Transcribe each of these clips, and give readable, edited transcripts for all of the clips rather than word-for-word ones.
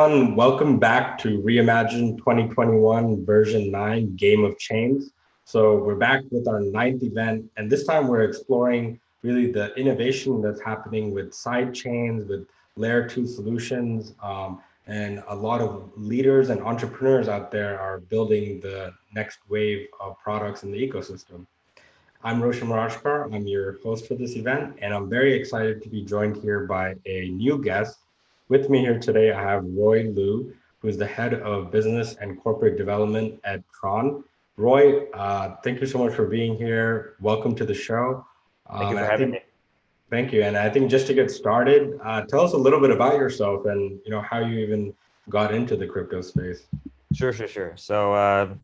everyone. Welcome back to Reimagine 2021 version 9 Game of Chains. So we're back with our ninth event, and this time we're exploring really the innovation that's happening with side chains, with layer 2 solutions, and a lot of leaders and entrepreneurs out there are building the next wave of products in the ecosystem. I'm Roshan Mirajkar. I'm your host for this event, and I'm very excited to be joined here by a new guest. With me here today, I have Roy Liu, who is the head of business and corporate development at Tron. Roy, thank you so much for being here. Welcome to the show. Thank you And for I having think, me. thank you. And I think just to get started, tell us a little bit about yourself and how you even got into the crypto space. Sure. So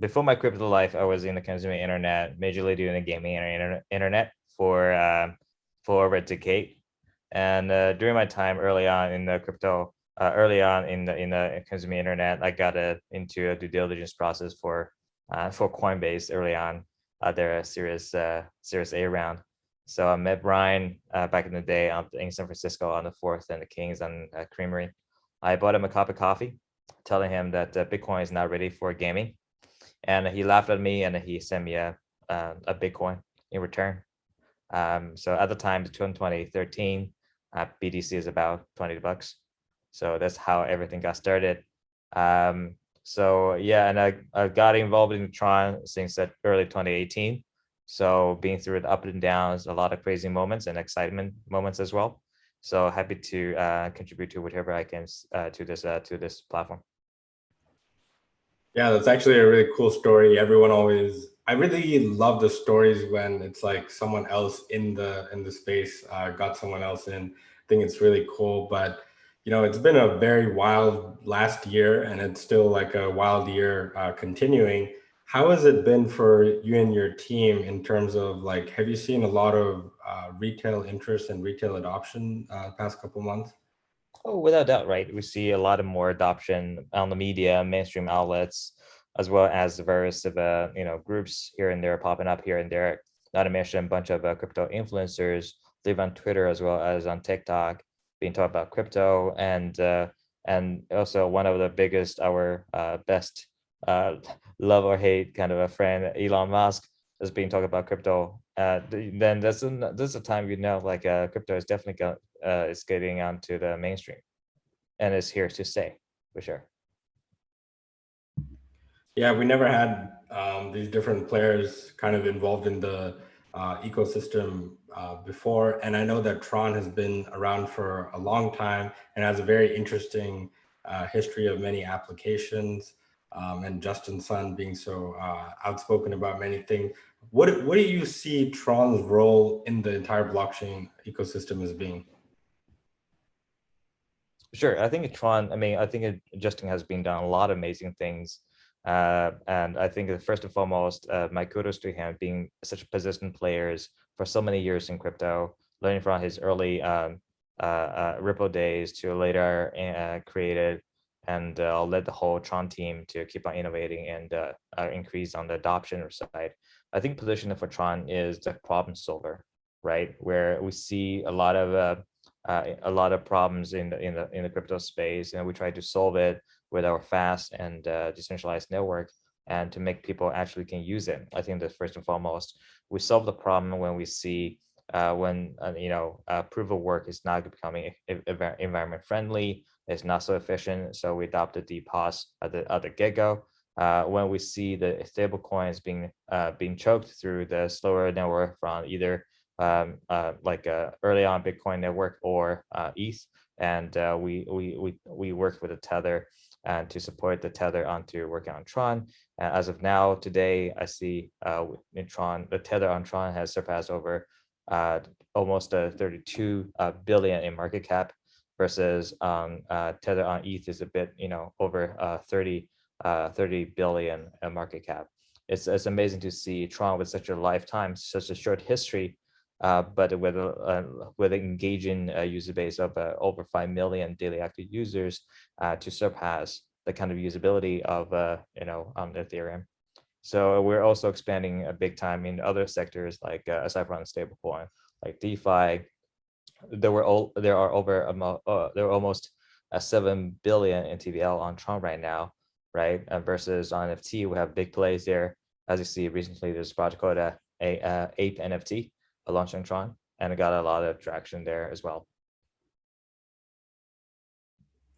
before my crypto life, I was in the consumer internet, majorly doing the gaming and internet for over a decade. And during my time early on in the crypto, early on in the consumer internet, I got into a due diligence process for Coinbase early on their Series A round. So I met Brian back in the day in San Francisco on the Fourth and the Kings on Creamery. I bought him a cup of coffee, telling him that Bitcoin is not ready for gaming, and he laughed at me and he sent me a Bitcoin in return. So at the time, 2013, BTC is about $20. So that's how everything got started. So yeah, and I got involved in Tron since that early 2018. So being through the up and downs, a lot of crazy moments and excitement moments as well. So happy to contribute to whatever I can to this platform. Yeah, that's actually a really cool story. I really love the stories when it's like someone else in the space got someone else in. I think it's really cool. But it's been a very wild last year, and it's still like a wild year continuing. How has it been for you and your team in terms of like, have you seen a lot of retail interest and retail adoption past couple months? Oh, without doubt, right? We see a lot of more adoption on the media, mainstream outlets, as well as various of groups here and there popping up here and there. Not to mention a bunch of crypto influencers live on Twitter as well as on TikTok, being taught about crypto, and also one of the biggest, our best uh, love or hate kind of a friend, Elon Musk, has been talking about crypto. Then that's a time like crypto is definitely is getting onto the mainstream and is here to stay for sure. Yeah, we never had these different players kind of involved in the ecosystem before. And I know that Tron has been around for a long time and has a very interesting history of many applications. And Justin Sun being so outspoken about many things. What do you see Tron's role in the entire blockchain ecosystem as being? Sure. I think Tron, I think Justin has been done a lot of amazing things. And I think that first and foremost, my kudos to him being such a persistent players for so many years in crypto, learning from his early Ripple days to later created and led the whole Tron team to keep on innovating and increase on the adoption side. I think position for Tron is the problem solver, right? Where we see a lot of problems in the crypto space, and we try to solve it with our fast and decentralized network, and to make people actually can use it. I think that first and foremost, we solve the problem when we see when proof of work is not becoming environment friendly, it's not so efficient, so we adopted DPoS at the get-go. When we see the stable coins being choked through the slower network from either early on Bitcoin network or ETH, and we worked with the Tether and to support the Tether onto working on Tron. As of now, today, I see in Tron, the Tether on Tron has surpassed over almost 32 billion in market cap, versus Tether on ETH is a bit, over 30 billion market cap. It's amazing to see Tron with such a lifetime, such a short history, but with an engaging user base of over 5 million daily active users, to surpass the kind of usability of on Ethereum. So we're also expanding a big time in other sectors, like aside from stablecoin, like DeFi. There are almost 7 billion in TVL on Tron right now, right? Versus on NFT, we have big plays there. As you see, recently there's a project called Ape NFT, launched on Tron, and it got a lot of traction there as well.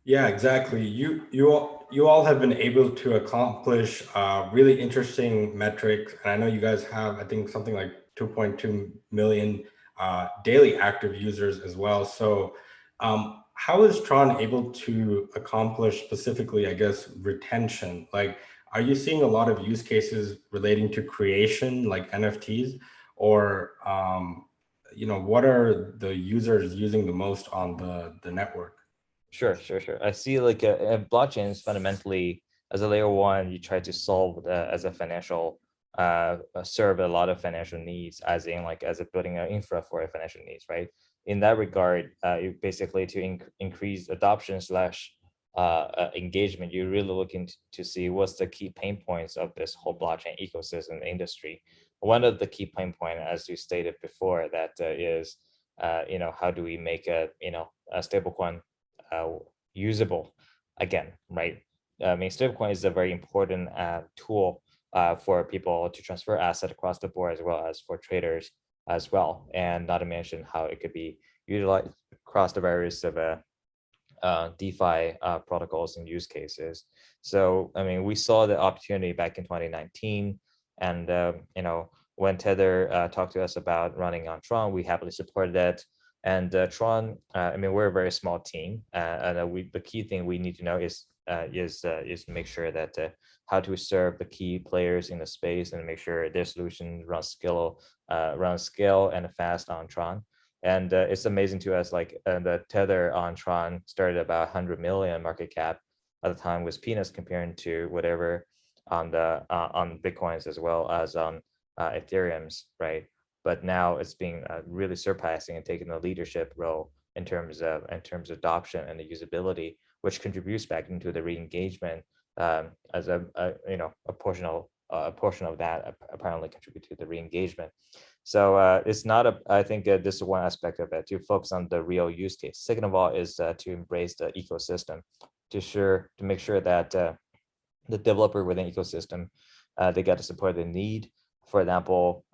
Yeah, exactly. You all have been able to accomplish really interesting metrics, and I know you guys have, I think, something like 2.2 million daily active users as well. So, how is Tron able to accomplish specifically, I guess, retention? Like, are you seeing a lot of use cases relating to creation, like NFTs, or what are the users using the most on the network? Sure. I see like a blockchain is fundamentally as a layer one, you try to solve as a financial serve a lot of financial needs, as in like as a building an infra for financial needs, right? In that regard, you basically to increase adoption slash engagement, you're really looking to see what's the key pain points of this whole blockchain ecosystem industry. One of the key pain point, as you stated before, that is how do we make a stablecoin usable again, right? I mean, stablecoin is a very important tool for people to transfer asset across the board, as well as for traders as well, and not to mention how it could be utilized across the various of DeFi protocols and use cases. So, I mean, we saw the opportunity back in 2019, and when Tether talked to us about running on Tron, we happily supported that. And Tron, I mean, we're a very small team, and the key thing we need to know is make sure that how to serve the key players in the space and make sure their solution runs scale and fast on Tron. And it's amazing to us, like the Tether on Tron started about 100 million market cap at the time, was peanuts comparing to whatever on the on Bitcoins as well as on Ethereum's, right? But now it's being really surpassing and taking the leadership role in terms of adoption and the usability, which contributes back into the re-engagement as a portion of that apparently contribute to the re-engagement. So it's not I think this is one aspect of it, to focus on the real use case. Second of all is to embrace the ecosystem, to make sure that the developer within ecosystem, they get the support they need. For example,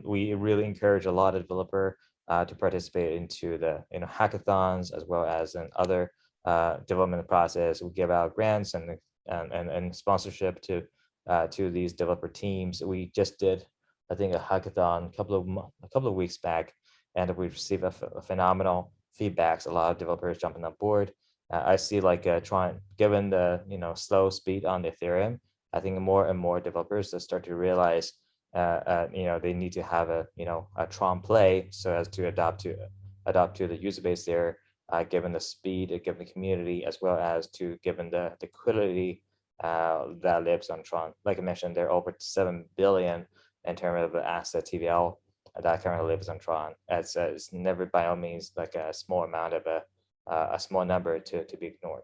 we really encourage a lot of developer to participate into the hackathons, as well as in other development process. We give out grants and sponsorship to these developer teams. We just did, I think, a hackathon a couple of weeks back, and we received a phenomenal feedbacks. A lot of developers jumping on board. I see like given the slow speed on the Ethereum, I think more and more developers start to realize they need to have a Tron play so as to adapt to the user base there, given the speed, given the community, as well as to given the liquidity that lives on Tron. Like I mentioned, there are over 7 billion in terms of asset TVL that currently lives on Tron. It's never by all means like a small amount of a small number to be ignored.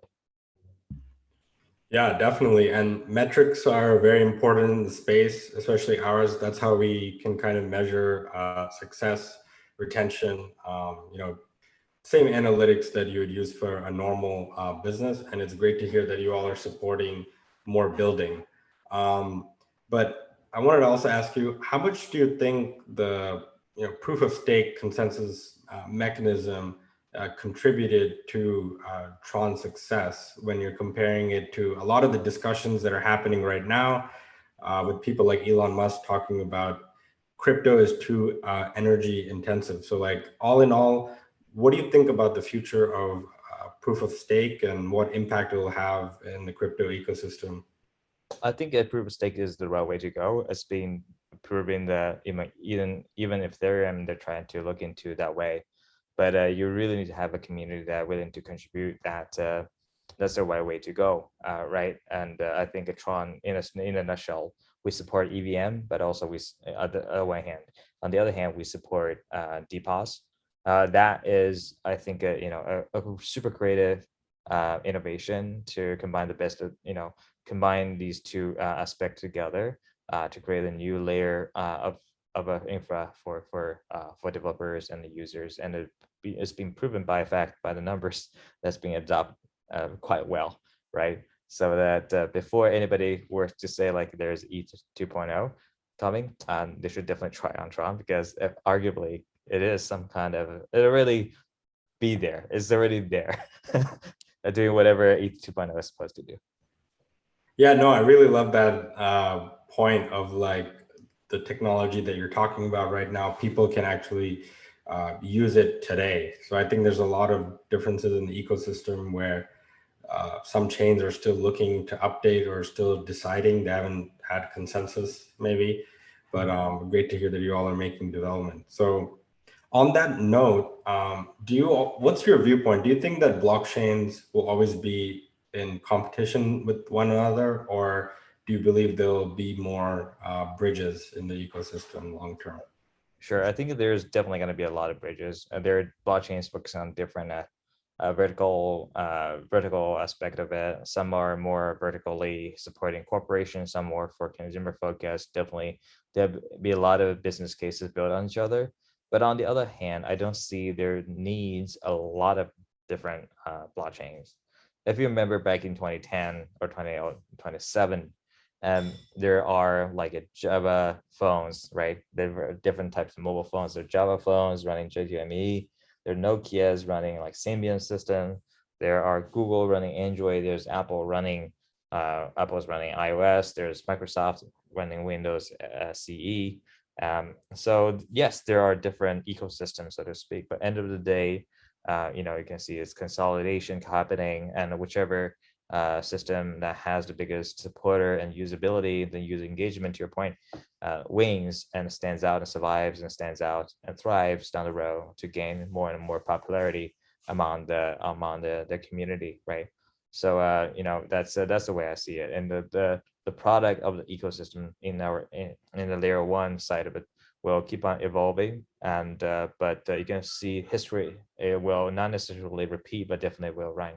Yeah, definitely. And metrics are very important in the space, especially ours. That's how we can kind of measure success, retention, same analytics that you would use for a normal business. And it's great to hear that you all are supporting more building. But I wanted to also ask you, how much do you think the proof of stake consensus mechanism contributed to Tron's success when you're comparing it to a lot of the discussions that are happening right now with people like Elon Musk talking about crypto is too energy intensive. So like all in all, what do you think about the future of proof of stake and what impact it will have in the crypto ecosystem? I think a proof of stake is the right way to go. It's been proven that even if they're trying to look into that way, but you really need to have a community that willing to contribute. That's the right way to go, right? And I think a Tron, in a nutshell, we support EVM, but also on the other hand, we support DPoS. That is, I think, a super creative innovation to combine the best of combine these two aspects together to create a new layer of an infra for developers and the users, and it's been proven by the numbers that's being quite well, right? So that before anybody were to say like there's ETH 2.0 coming, they should definitely try on Tron, because arguably it is some kind of, it already be there. It's already there, doing whatever ETH 2.0 is supposed to do. Yeah, no, I really love that point of like the technology that you're talking about right now. People can actually use it today. So I think there's a lot of differences in the ecosystem where some chains are still looking to update or still deciding. They haven't had consensus maybe, but great to hear that you all are making development. So on that note, what's your viewpoint? Do you think that blockchains will always be in competition with one another, or do you believe there'll be more bridges in the ecosystem long term? Sure, I think there's definitely going to be a lot of bridges. There are blockchains focusing on different vertical aspect of it. Some are more vertically supporting corporations, some more for consumer focused. Definitely, there'll be a lot of business cases built on each other. But on the other hand, I don't see there needs a lot of different blockchains. If you remember back in 2010 or 2007, there are like a Java phones, right? There are different types of mobile phones. There are Java phones running JVME. There are Nokia's running like Symbian system. There are Google running Android. There's Apple's running iOS. There's Microsoft running Windows CE. So yes, there are different ecosystems, so to speak. But end of the day, you can see it's consolidation happening, and whichever system that has the biggest supporter and usability, the user engagement, to your point, wins and stands out and survives and stands out and thrives down the road to gain more and more popularity among the community, right? So that's the way I see it, and the product of the ecosystem in the layer one side of it will keep on evolving, and but you can see history, it will not necessarily repeat, but definitely will rhyme.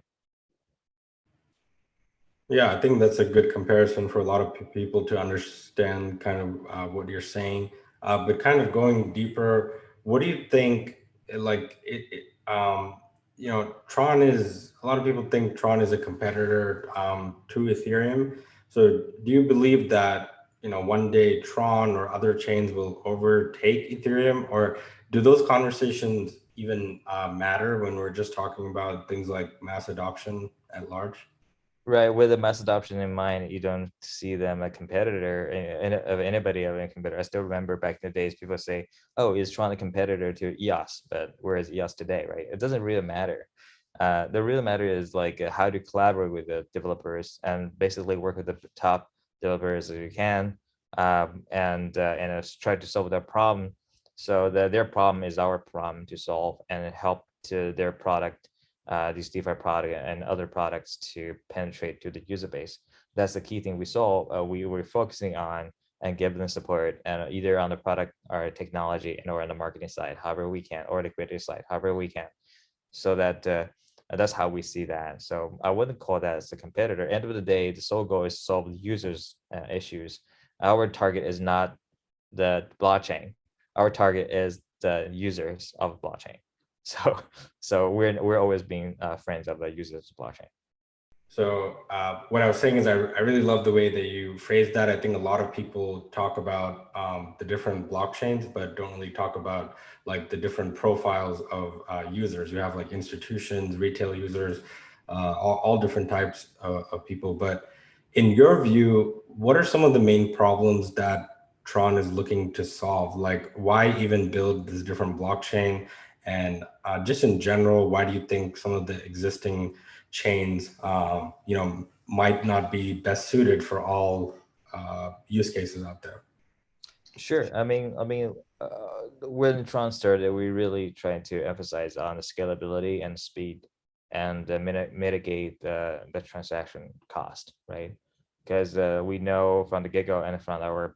Yeah, I think that's a good comparison for a lot of people to understand kind of what you're saying. But kind of going deeper, what do you think? Like Tron is, a lot of people think Tron is a competitor to Ethereum. So do you believe that one day Tron or other chains will overtake Ethereum, or do those conversations even matter when we're just talking about things like mass adoption at large? Right, with the mass adoption in mind, you don't see them a competitor of anybody of any competitor. I still remember back in the days, people say, "Oh, is Tron a competitor to EOS?" But where is EOS today, right? It doesn't really matter. The real matter is like how to collaborate with the developers and basically work with the top developers as you can, and try to solve their problem. So their problem is our problem to solve and help to their product, these DeFi product and other products to penetrate to the user base. That's the key thing we saw. We were focusing on and give them support, and either on the product or technology and or on the marketing side, however we can, or the creative side, however we can. So that's how we see that. So I wouldn't call that as a competitor. End of the day, the sole goal is to solve the users' issues. Our target is not the blockchain. Our target is the users of blockchain. So we're always being friends of the users of blockchain. So what I was saying is I really love the way that you phrased that. I think a lot of people talk about the different blockchains, but don't really talk about like the different profiles of users. You have like institutions, retail users, all different types of people. But in your view, what are some of the main problems that Tron is looking to solve? Like why even build this different blockchain? And just in general, why do you think some of the existing chains, might not be best suited for all use cases out there? Sure. When Tron started, we really tried to emphasize on the scalability and speed, and mitigate the transaction cost, right? Because we know from the get-go and from our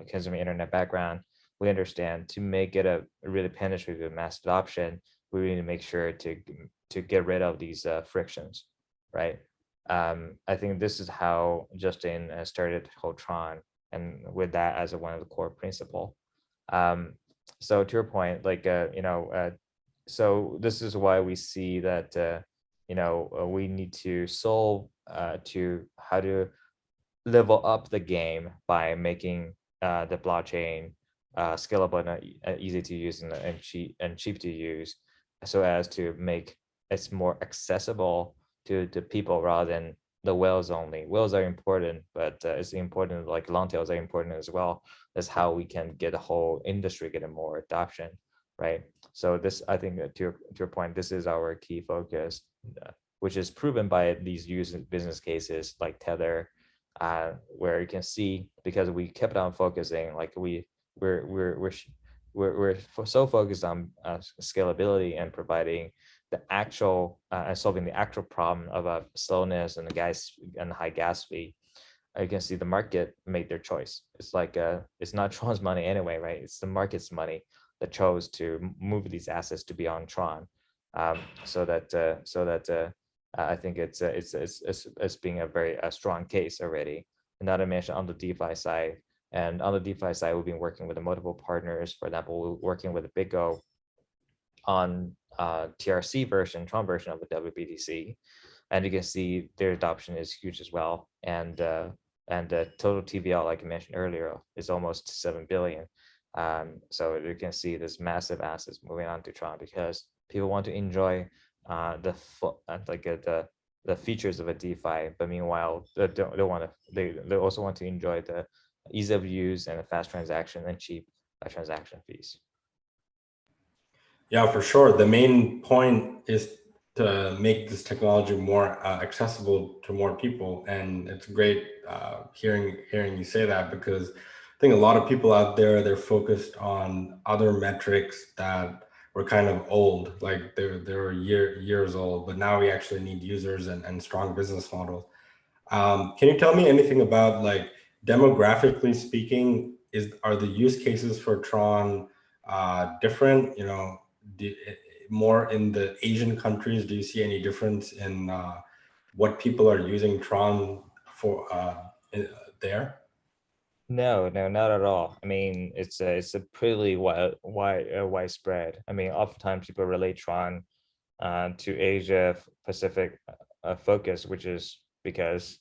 consumer internet background, we understand to make it a really penetrative mass adoption, we need to make sure to get rid of these frictions, right? I think this is how Justin started whole Tron, and with that as one of the core principle. So to your point, like so this is why we see that we need to solve to how to level up the game by making the blockchain scalable and easy to use and cheap to use, so as to make it more accessible to people rather than the whales only. Whales are important, but it's important, like long tails are important as well. That's how we can get the whole industry getting more adoption, right? So this, I think, to your point, this is our key focus, which is proven by these business cases like Tether, where you can see, because we kept on focusing, like we're so focused on scalability and providing the actual and solving the actual problem of slowness and the gas and high gas fee. You can see the market made their choice. It's like it's not Tron's money anyway, right? It's the market's money that chose to move these assets to be on Tron, I think it's being a very strong case already. And not to mention on the DeFi side, and on the DeFi side, we've been working with multiple partners. For example, we're working with BitGo on TRC version, Tron version of the WBTC, and you can see their adoption is huge as well. And total TVL, like I mentioned earlier, is almost 7 billion. So you can see this massive assets moving on to Tron because people want to enjoy the features of a DeFi, but meanwhile they also want to enjoy the ease of use and a fast transaction and cheap transaction fees. Yeah, for sure. The main point is to make this technology more accessible to more people, and it's great hearing you say that, because I think a lot of people out there, they're focused on other metrics that were kind of old, like they were years old, but now we actually need users and strong business models. Can you tell me anything about, like, demographically speaking, are the use cases for Tron different? More in the Asian countries, do you see any difference in what people are using Tron for there? No, not at all. I mean, it's a pretty widespread. I mean, oftentimes people relate Tron to Asia Pacific focus, which is because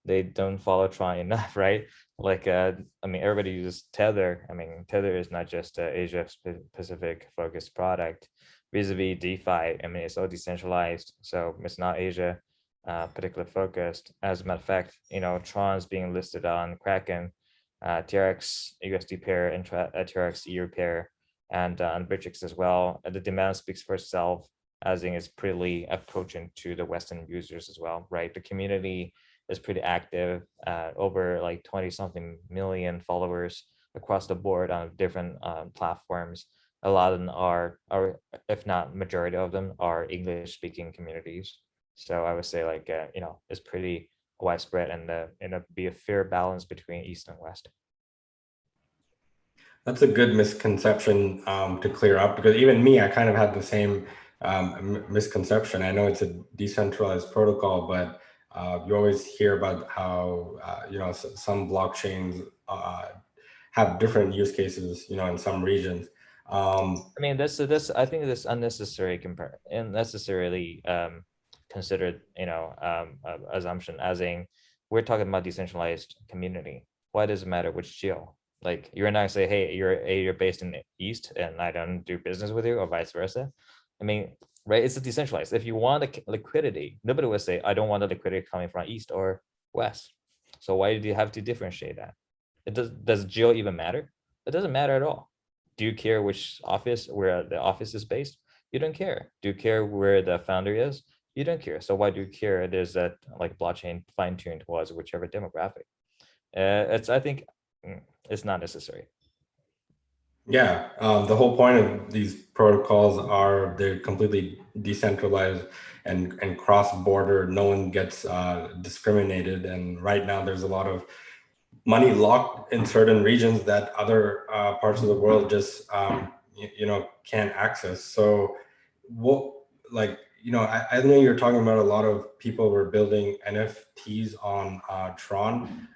they don't follow Tron enough, right? Like, I mean, everybody uses Tether. I mean, Tether is not just a Asia Pacific focused product. Vis-a-vis DeFi, I mean, it's all decentralized, so it's not Asia particular focused. As a matter of fact, Tron's being listed on Kraken, TRX USD pair, and TRX EU pair, and on Bitrix as well. The demand speaks for itself, as in it's pretty approaching to the Western users as well, right? The community is pretty active, over like 20 something million followers across the board on different platforms. A lot of them are, if not majority of them, are English speaking communities. So I would say, like, it's pretty widespread, and be a fair balance between East and West. That's a good misconception to clear up, because even me, I kind of had the same misconception. I know it's a decentralized protocol, but you always hear about how some blockchains have different use cases, in some regions. I mean, this I think this unnecessarily considered, assumption, as in we're talking about decentralized community. Why does it matter which geo? Like, you're not say, hey, you're based in the East and I don't do business with you, or vice versa. I mean, right? It's a decentralized. If you want a liquidity, nobody would say, I don't want the liquidity coming from East or West. So why do you have to differentiate that? Does geo even matter? It doesn't matter at all. Do you care where the office is based? You don't care. Do you care where the founder is? You don't care. So why do you care? There's that, like, blockchain fine-tuned towards whichever demographic. I think it's not necessary. Yeah, the whole point of these protocols are they're completely decentralized and cross-border. No one gets discriminated, and right now there's a lot of money locked in certain regions that other parts of the world just can't access. So what, like, I know you're talking about a lot of people were building NFTs on Tron.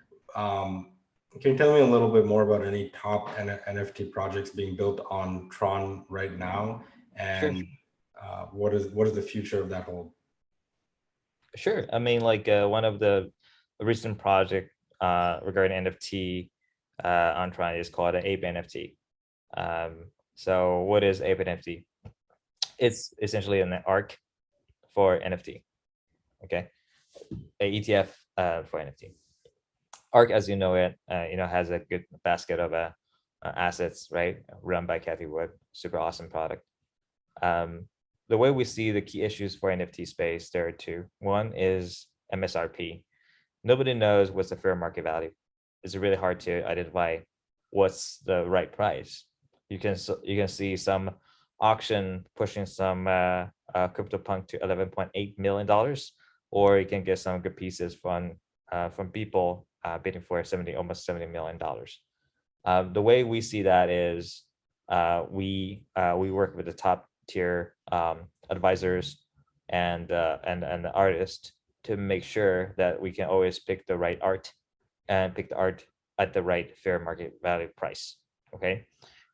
Can you tell me a little bit more about any top NFT projects being built on Tron right now, Sure. and what is the future of that whole? Sure. I mean, like one of the recent project regarding NFT on Tron is called an Ape NFT. So what is Ape NFT? It's essentially an ARC for NFT. Okay, a ETF for NFT. ARC, as you know it, has a good basket of assets, right? Run by Kathy Wood, super awesome product. The way we see the key issues for NFT space, there are two. One is MSRP. Nobody knows what's the fair market value. It's really hard to identify what's the right price. You can see some auction pushing some CryptoPunk to $11.8 million, or you can get some good pieces from people bidding for almost $70 million. The way we see that is we work with the top tier advisors and the artists to make sure that we can always pick the right art and pick the art at the right fair market value price. Okay.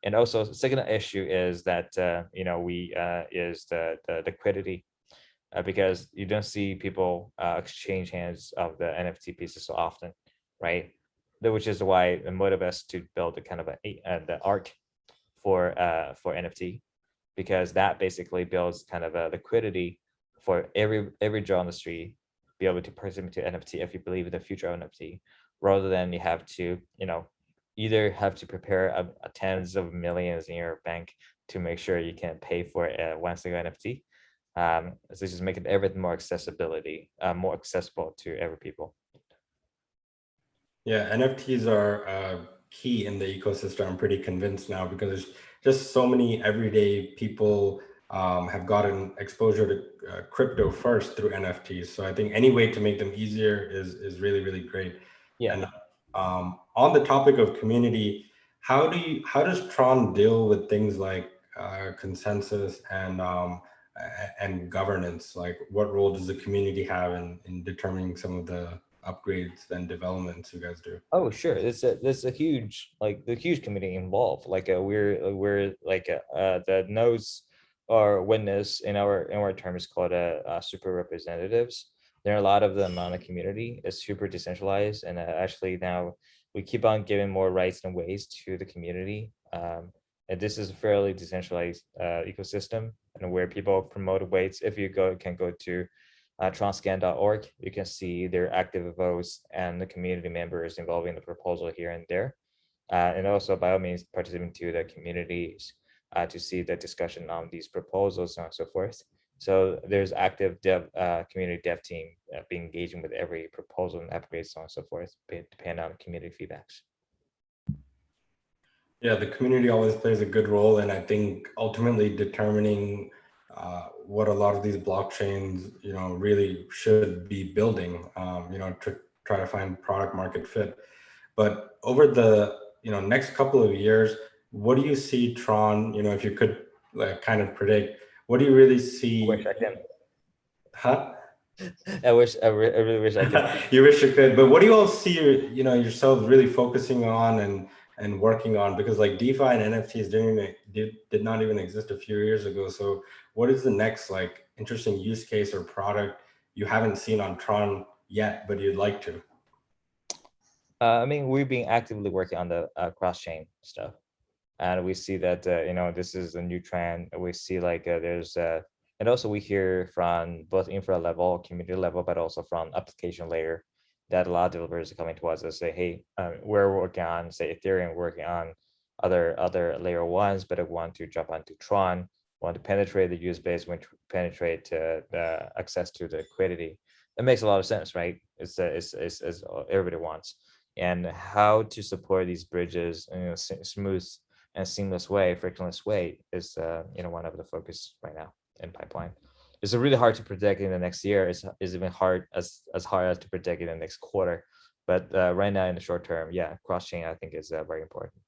And also the second issue is that is the liquidity, because you don't see people exchange hands of the NFT pieces so often, right? Which is why it motivates us to build a kind of the art for NFT, because that basically builds kind of a liquidity for every draw on the street be able to purchase into NFT if you believe in the future of NFT, rather than you have to either have to prepare a tens of millions in your bank to make sure you can pay for one single NFT. So just making everything more more accessible to every people. Yeah, NFTs are key in the ecosystem. I'm pretty convinced now because there's just so many everyday people have gotten exposure to crypto first through NFTs. So I think any way to make them easier is really, really great. Yeah. And on the topic of community, how does Tron deal with things like consensus and governance? Like, what role does the community have in determining some of the upgrades and developments you guys do? Oh, sure. There's a huge the huge community involved. Like we're like the nodes or witness in our term is called super representatives. There are a lot of them on the community. It's super decentralized, and actually now we keep on giving more rights and ways to the community. And this is a fairly decentralized ecosystem, and where people promote weights. If you can go to tronscan.org, you can see their active votes and the community members involving the proposal here and there. And also, by all means, participating to the communities to see the discussion on these proposals and so forth. So there's active community dev team being engaging with every proposal and upgrade, so on and so forth, depending on community feedbacks. Yeah, the community always plays a good role, and I think ultimately determining what a lot of these blockchains, really should be building, to try to find product market fit. But over the next couple of years, what do you see Tron? If you could like kind of predict, what do you really I wish see? I can. Huh? I really wish I could. You wish you could, but what do you all see yourselves really focusing on and working on? Because like DeFi and NFTs did not even exist a few years ago. So what is the next like interesting use case or product you haven't seen on Tron yet, but you'd like to? I mean, we've been actively working on the cross-chain stuff, and we see that this is a new trend. We see like there's and also we hear from both infra level, community level, but also from application layer, that a lot of developers are coming to us and say, hey, we're working on, say, Ethereum, working on other layer ones, but I want to jump onto Tron, want to penetrate the user base, want to penetrate the access to the liquidity. It makes a lot of sense, right? It's everybody wants. And how to support these bridges in a smooth and seamless way, frictionless way, is one of the focus right now in pipeline. It's really hard to predict in the next year. It's even hard as hard as to predict in the next quarter. But right now in the short term, yeah, cross chain I think is very important.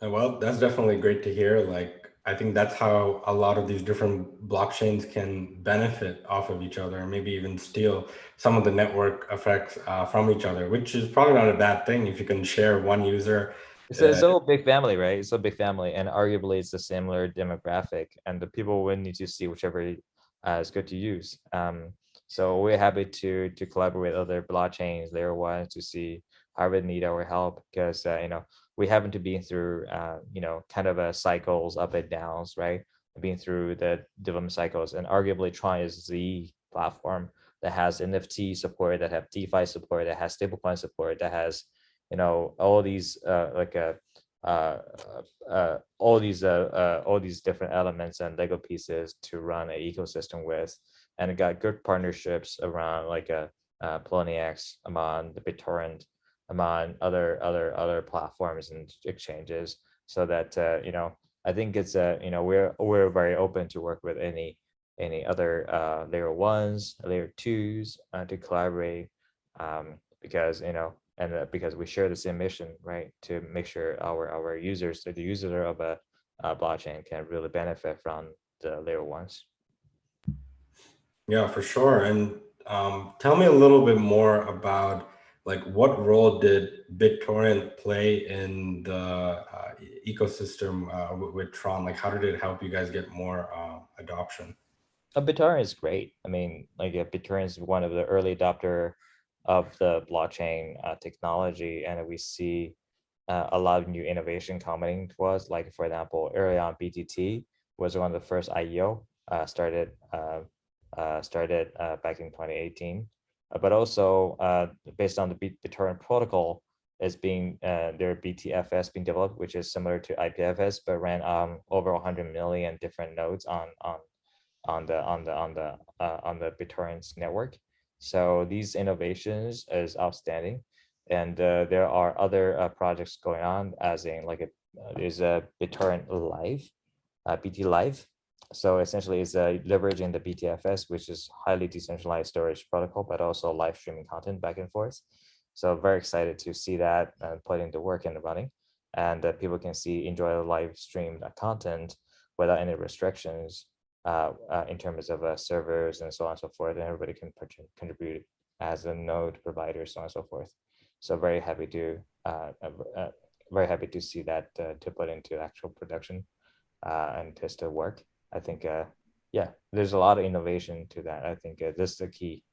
Well, that's definitely great to hear. Like, I think that's how a lot of these different blockchains can benefit off of each other and maybe even steal some of the network effects from each other, which is probably not a bad thing if you can share one user. It's a big family, right? It's a big family, and arguably it's a similar demographic, and the people will need to see whichever is good to use. So we're happy to collaborate with other blockchains, layer ones, to see how we need our help, because we happen to be through kind of a cycles up and downs, right? Being through the development cycles, and arguably Tron is the platform that has NFT support, that have DeFi support, that has stablecoin support, that has all these uh, all these different elements and Lego pieces to run an ecosystem with, and it got good partnerships around Poloniex, among the BitTorrent, among other platforms and exchanges, so that I think it's we're very open to work with any other layer ones, layer twos, to collaborate, because because we share the same mission, right? To make sure our users, the users of a blockchain, can really benefit from the layer ones. Yeah, for sure. And tell me a little bit more about like what role did BitTorrent play in the ecosystem with Tron? Like, how did it help you guys get more adoption? BitTorrent is great. I mean, BitTorrent is one of the early adopter of the blockchain technology, and we see a lot of new innovation coming to us. Like, for example, early on, BTT was one of the first IEO started back in 2018, but also based on the BitTorrent protocol, is being their BTFS being developed, which is similar to IPFS, but ran on over 100 million different nodes on the BitTorrents network. So these innovations is outstanding, and there are other projects going on, as in there's a BitTorrent Live, BT Live. So essentially, it's leveraging the BTFS, which is highly decentralized storage protocol, but also live streaming content back and forth. So very excited to see that put into work and running, and people can enjoy the live streamed content without any restrictions in terms of servers and so on and so forth, and everybody can contribute as a node provider, so on and so forth. So very happy to see that to put into actual production and test to work. I think yeah, there's a lot of innovation to that. I think this is the key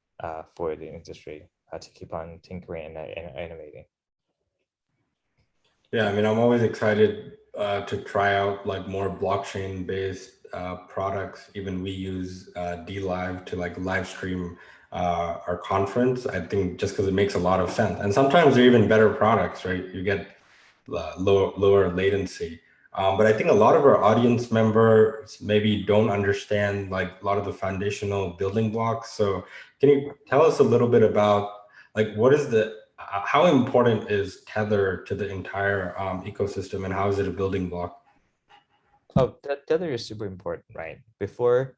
for the industry to keep on tinkering and innovating. Yeah, I mean, I'm always excited to try out like more blockchain based products. Even we use DLive to like live stream our conference. I think just because it makes a lot of sense. And sometimes they're even better products, right? You get lower latency. But I think a lot of our audience members maybe don't understand like a lot of the foundational building blocks. So can you tell us a little bit about like what is the how important is Tether to the entire ecosystem, and how is it a building block? Oh, Tether is super important, right? Before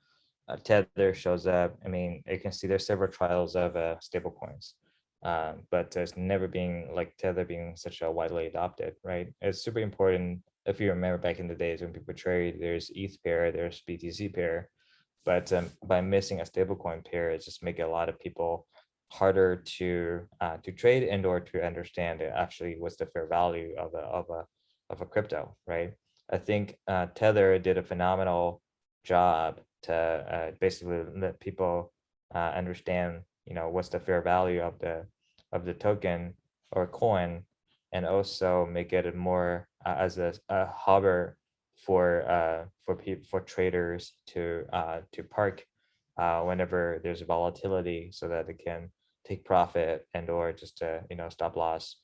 Tether shows up, I mean, you can see there's several trials of stable coins, but there's never been like Tether being such a widely adopted, right? It's super important. If you remember back in the days when people trade, there's ETH pair, there's BTC pair, but by missing a stablecoin pair, it just make a lot of people harder to trade and or to understand actually what's the fair value of a crypto, right? I think Tether did a phenomenal job to basically let people understand, what's the fair value of the token or coin, and also make it more as a harbor for traders to park whenever there's volatility, so that they can take profit and or just stop loss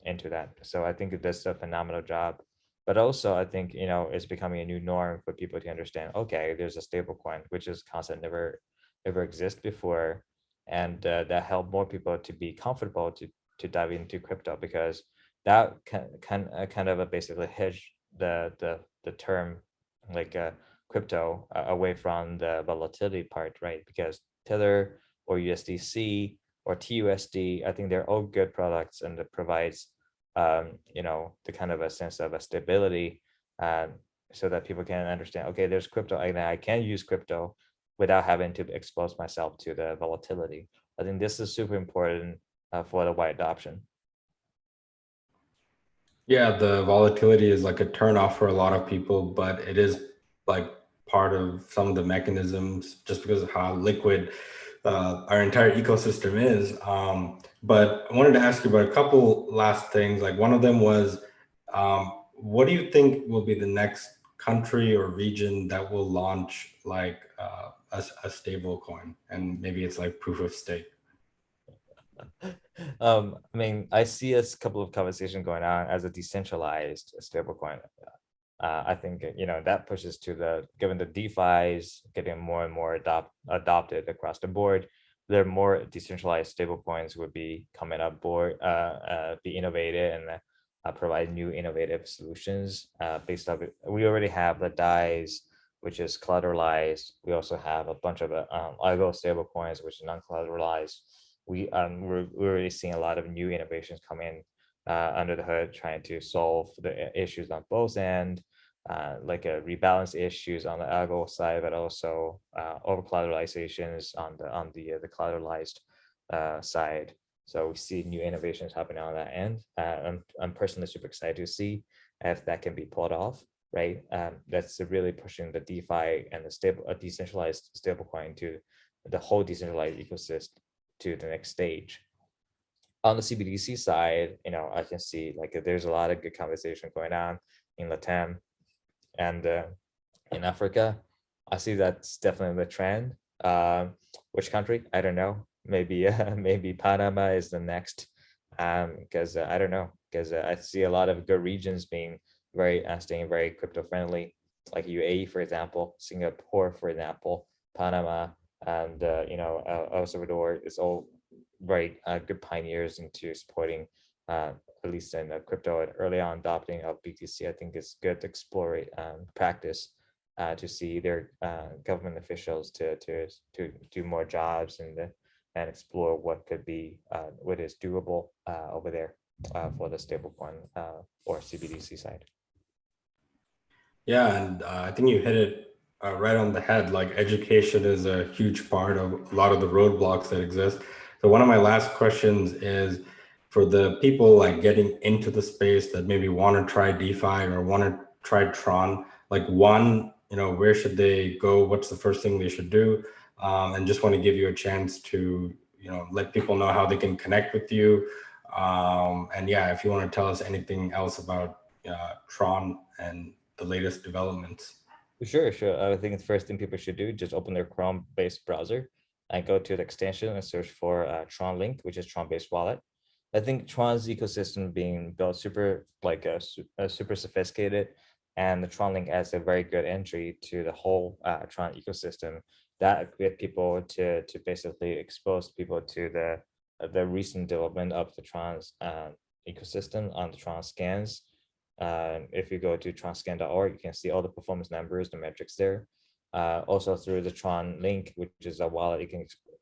into that. So I think it does a phenomenal job. But also, I think it's becoming a new norm for people to understand. Okay, there's a stable coin, which is concept never ever exist before, and that help more people to be comfortable to dive into crypto, because that kind of basically hedge the term like crypto away from the volatility part, right? Because Tether or USDC or TUSD, I think they're all good products, and it provides the kind of a sense of a stability, um, so that people can understand, okay, there's crypto, and I can use crypto without having to expose myself to the volatility. I think this is super important for the wide adoption. Yeah, the volatility is like a turn off for a lot of people, but it is like part of some of the mechanisms just because of how liquid our entire ecosystem is. But I wanted to ask you about a couple last things. Like one of them was, what do you think will be the next country or region that will launch like a stable coin, and maybe it's like proof of stake? I mean, I see a couple of conversations going on as a decentralized stablecoin. I think that pushes to given the DeFi's getting more and more adopted across the board, there are more decentralized stablecoins would be coming up board, be innovated and provide new innovative solutions based on it. We already have the DAIs, which is collateralized. We also have a bunch of algo stablecoins, which is non-collateralized. We're already seeing a lot of new innovations come in under the hood, trying to solve the issues on both ends, like rebalance issues on the algo side, but also over collateralizations on the collateralized side. So we see new innovations happening on that end. I'm personally super excited to see if that can be pulled off, right? That's really pushing the DeFi and the decentralized stablecoin to the whole decentralized ecosystem to the next stage. On the CBDC side, I can see like there's a lot of good conversation going on in Latam and in Africa. I see that's definitely the trend. Which country? I don't know. Maybe maybe Panama is the next, because I don't know, because I see a lot of good regions being staying very crypto friendly, like UAE, for example, Singapore, for example, Panama, and El Salvador is all very good pioneers into supporting at least in crypto and early on adopting of BTC. I think it's good to explore practice to see their government officials to do more jobs and explore what could be what is doable over there for the stablecoin or CBDC side. Yeah, and I think you hit it right on the head. Like education is a huge part of a lot of the roadblocks that exist. So one of my last questions is for the people like getting into the space that maybe want to try DeFi or want to try Tron, like one, where should they go? What's the first thing they should do? And just want to give you a chance to, let people know how they can connect with you. And yeah, if you want to tell us anything else about Tron and the latest developments. Sure. I think the first thing people should do, just open their Chrome-based browser and go to the extension and search for Tron Link, which is Tron-based wallet. I think Tron's ecosystem being built super super sophisticated, and the Tron Link adds a very good entry to the whole Tron ecosystem that get people to basically expose people to the recent development of the Tron's ecosystem on the Tron scans. If you go to tronscan.org, you can see all the performance numbers, the metrics there. Also through the Tron Link, which is a wallet,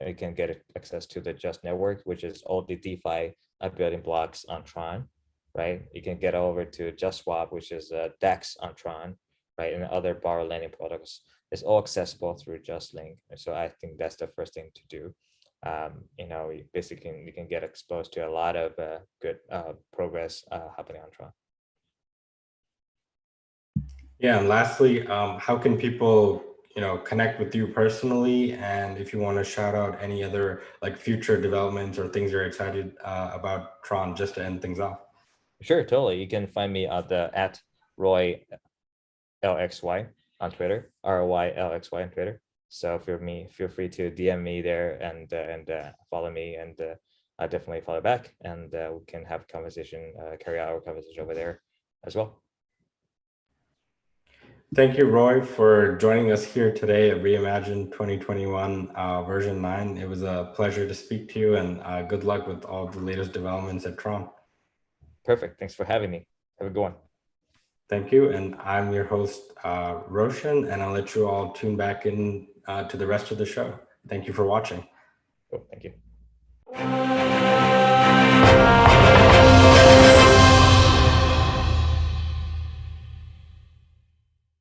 you can get access to the Just Network, which is all the DeFi building blocks on Tron, right? You can get over to Just Swap, which is a DEX on Tron, right? And other borrow lending products. It's all accessible through Just Link. And so I think that's the first thing to do. Basically you can get exposed to a lot of good progress happening on Tron. Yeah, and lastly, how can people, connect with you personally? And if you want to shout out any other like future developments or things you're excited about Tron, just to end things off. Sure, totally. You can find me at Roy LXY on Twitter, ROYLXY on Twitter. So feel free to DM me there and follow me, and I definitely follow back, and we can have a conversation, carry out our conversation over there as well. Thank you, Roy, for joining us here today at REIMAGINE 2021 version 9. It was a pleasure to speak to you, and good luck with all the latest developments at Tron. Perfect. Thanks for having me. Have a good one. Thank you. And I'm your host, Roshan, and I'll let you all tune back in to the rest of the show. Thank you for watching. Cool. Thank you.